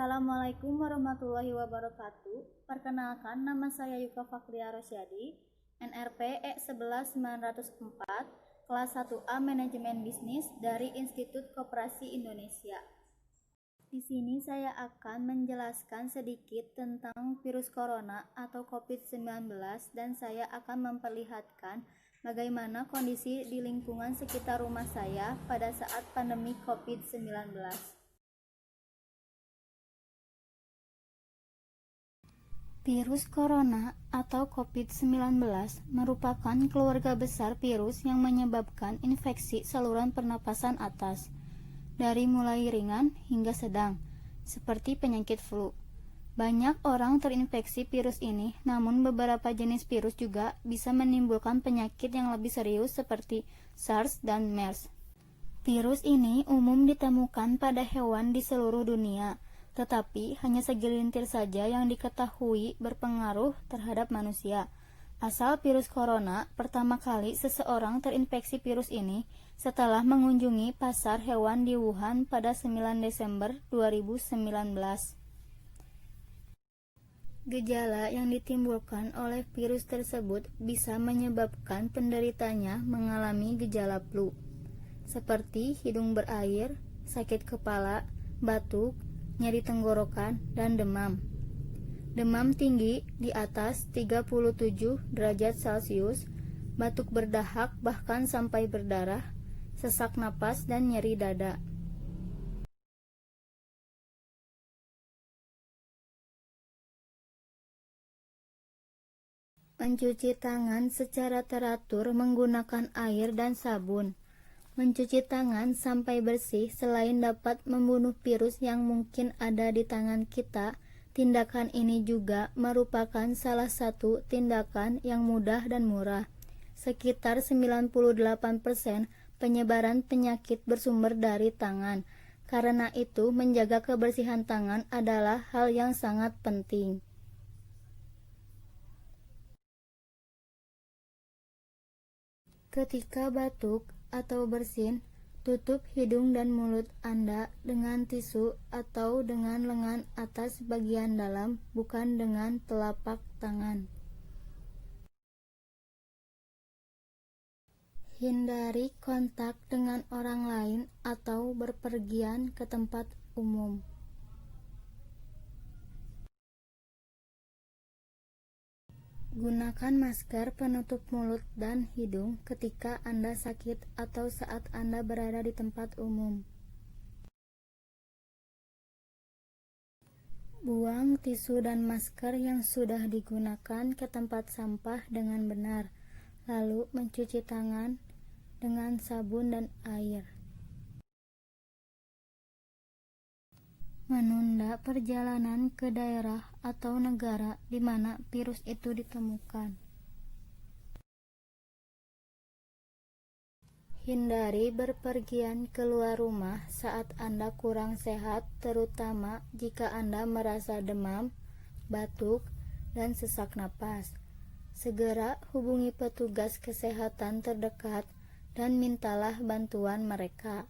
Assalamualaikum warahmatullahi wabarakatuh. Perkenalkan, nama saya Yuka Fakria Rosyadi, NRP E11904, kelas 1A Manajemen Bisnis dari Institut Koperasi Indonesia. Di sini saya akan menjelaskan sedikit tentang virus corona atau COVID-19 dan saya akan memperlihatkan bagaimana kondisi di lingkungan sekitar rumah saya pada saat pandemi COVID-19. Virus corona atau COVID-19 merupakan keluarga besar virus yang menyebabkan infeksi saluran pernapasan atas, dari mulai ringan hingga sedang, seperti penyakit flu. Banyak orang terinfeksi virus ini, namun beberapa jenis virus juga bisa menimbulkan penyakit yang lebih serius seperti SARS dan MERS. Virus ini umum ditemukan pada hewan di seluruh dunia, tetapi hanya segelintir saja yang diketahui berpengaruh terhadap manusia. Asal virus corona, pertama kali seseorang terinfeksi virus ini setelah mengunjungi pasar hewan di Wuhan pada 9 Desember 2019. Gejala yang ditimbulkan oleh virus tersebut bisa menyebabkan penderitanya mengalami gejala flu, seperti hidung berair, sakit kepala, batuk, nyeri tenggorokan, dan demam. Demam tinggi di atas 37 derajat Celcius, batuk berdahak bahkan sampai berdarah, sesak napas, dan nyeri dada. Mencuci tangan secara teratur menggunakan air dan sabun. Mencuci tangan sampai bersih selain dapat membunuh virus yang mungkin ada di tangan kita, tindakan ini juga merupakan salah satu tindakan yang mudah dan murah. Sekitar 98% penyebaran penyakit bersumber dari tangan. Karena itu, menjaga kebersihan tangan adalah hal yang sangat penting. Ketika batuk atau bersin, tutup hidung dan mulut Anda dengan tisu atau dengan lengan atas bagian dalam, bukan dengan telapak tangan. Hindari kontak dengan orang lain atau berpergian ke tempat umum. Gunakan masker penutup mulut dan hidung ketika Anda sakit atau saat Anda berada di tempat umum. Buang tisu dan masker yang sudah digunakan ke tempat sampah dengan benar, lalu mencuci tangan dengan sabun dan air. Menunda perjalanan ke daerah atau negara di mana virus itu ditemukan. Hindari berpergian keluar rumah saat Anda kurang sehat, terutama jika Anda merasa demam, batuk, dan sesak napas. Segera hubungi petugas kesehatan terdekat dan mintalah bantuan mereka.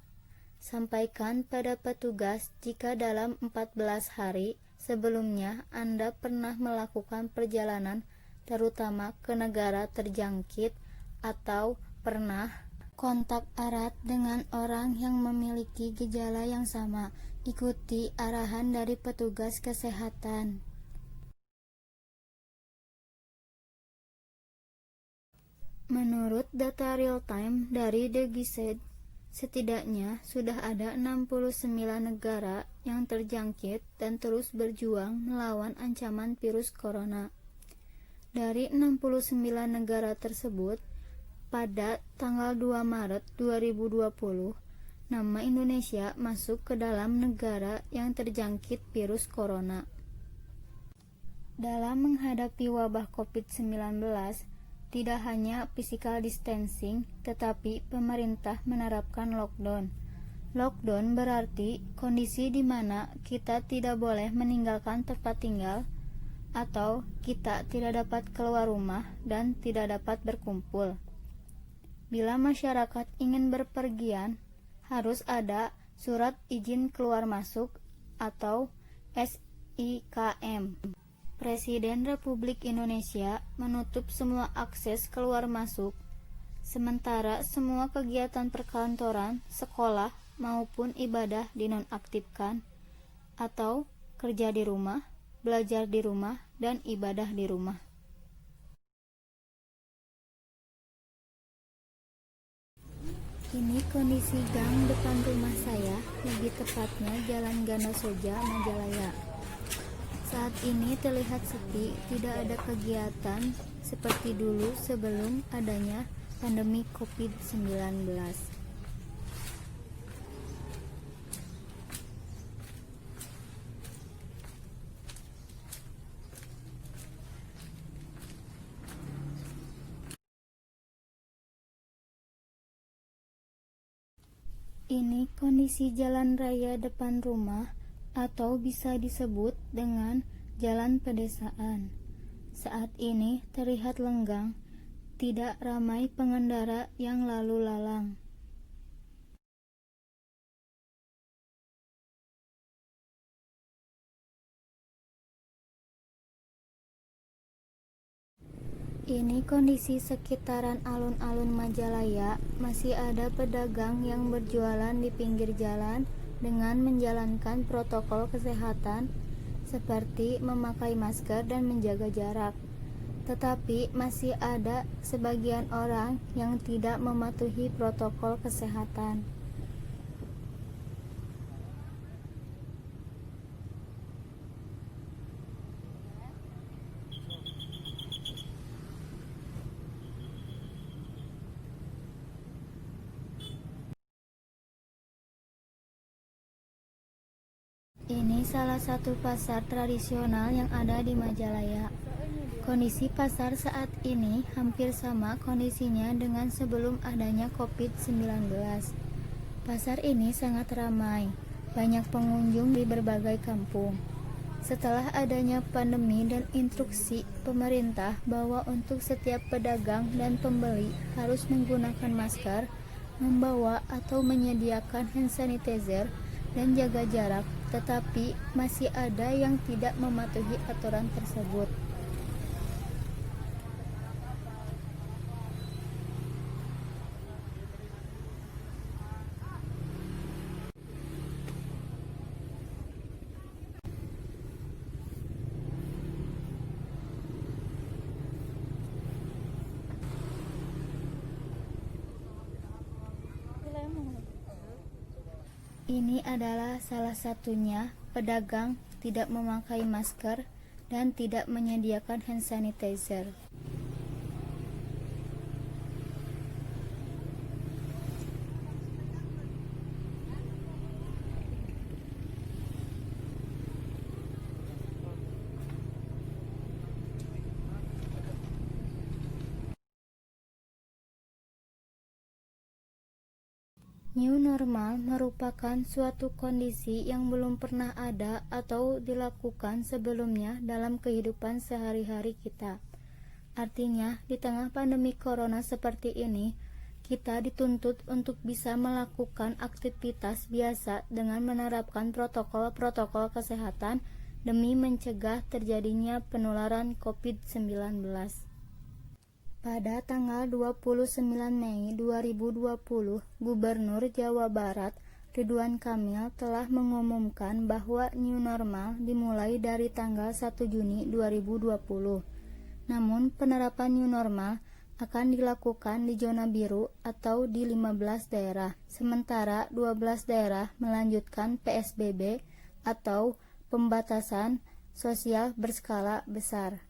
Sampaikan pada petugas jika dalam 14 hari sebelumnya Anda pernah melakukan perjalanan terutama ke negara terjangkit atau pernah kontak erat dengan orang yang memiliki gejala yang sama. Ikuti arahan dari petugas kesehatan. Menurut data real-time dari The Gized, setidaknya sudah ada 69 negara yang terjangkit dan terus berjuang melawan ancaman virus corona. Dari 69 negara tersebut, pada tanggal 2 Maret 2020, nama Indonesia masuk ke dalam negara yang terjangkit virus corona. Dalam menghadapi wabah COVID-19, tidak hanya physical distancing, tetapi pemerintah menerapkan lockdown. Lockdown berarti kondisi di mana kita tidak boleh meninggalkan tempat tinggal atau kita tidak dapat keluar rumah dan tidak dapat berkumpul. Bila masyarakat ingin berpergian, harus ada surat izin keluar masuk atau SIKM. Presiden Republik Indonesia menutup semua akses keluar masuk, sementara semua kegiatan perkantoran, sekolah, maupun ibadah dinonaktifkan atau kerja di rumah, belajar di rumah, dan ibadah di rumah. Ini kondisi gang depan rumah saya, lebih tepatnya Jalan Ganda Soja, Majalaya. Saat ini terlihat sepi, tidak ada kegiatan seperti dulu sebelum adanya pandemi COVID-19. Ini kondisi jalan raya depan rumah atau bisa disebut dengan jalan pedesaan. Saat ini terlihat lenggang, tidak ramai pengendara yang lalu lalang. Ini kondisi sekitaran alun-alun Majalaya, masih ada pedagang yang berjualan di pinggir jalan dengan menjalankan protokol kesehatan seperti memakai masker dan menjaga jarak. Tetapi masih ada sebagian orang yang tidak mematuhi protokol kesehatan. Ini salah satu pasar tradisional yang ada di Majalaya. Kondisi pasar saat ini hampir sama kondisinya dengan sebelum adanya COVID-19. Pasar ini sangat ramai, banyak pengunjung di berbagai kampung. Setelah adanya pandemi dan instruksi pemerintah bahwa untuk setiap pedagang dan pembeli harus menggunakan masker, membawa atau menyediakan hand sanitizer, dan jaga jarak, tetapi masih ada yang tidak mematuhi aturan tersebut. Ini adalah salah satunya, pedagang tidak memakai masker dan tidak menyediakan hand sanitizer. New normal merupakan suatu kondisi yang belum pernah ada atau dilakukan sebelumnya dalam kehidupan sehari-hari kita. Artinya, di tengah pandemi corona seperti ini, kita dituntut untuk bisa melakukan aktivitas biasa dengan menerapkan protokol-protokol kesehatan demi mencegah terjadinya penularan COVID-19. Pada tanggal 29 Mei 2020, Gubernur Jawa Barat Ridwan Kamil telah mengumumkan bahwa new normal dimulai dari tanggal 1 Juni 2020. Namun, penerapan new normal akan dilakukan di zona biru atau di 15 daerah, sementara 12 daerah melanjutkan PSBB atau pembatasan sosial berskala besar.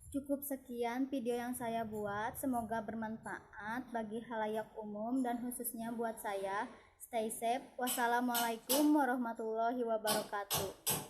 Cukup sekian video yang saya buat, semoga bermanfaat bagi khalayak umum dan khususnya buat saya. Stay safe. Wassalamualaikum warahmatullahi wabarakatuh.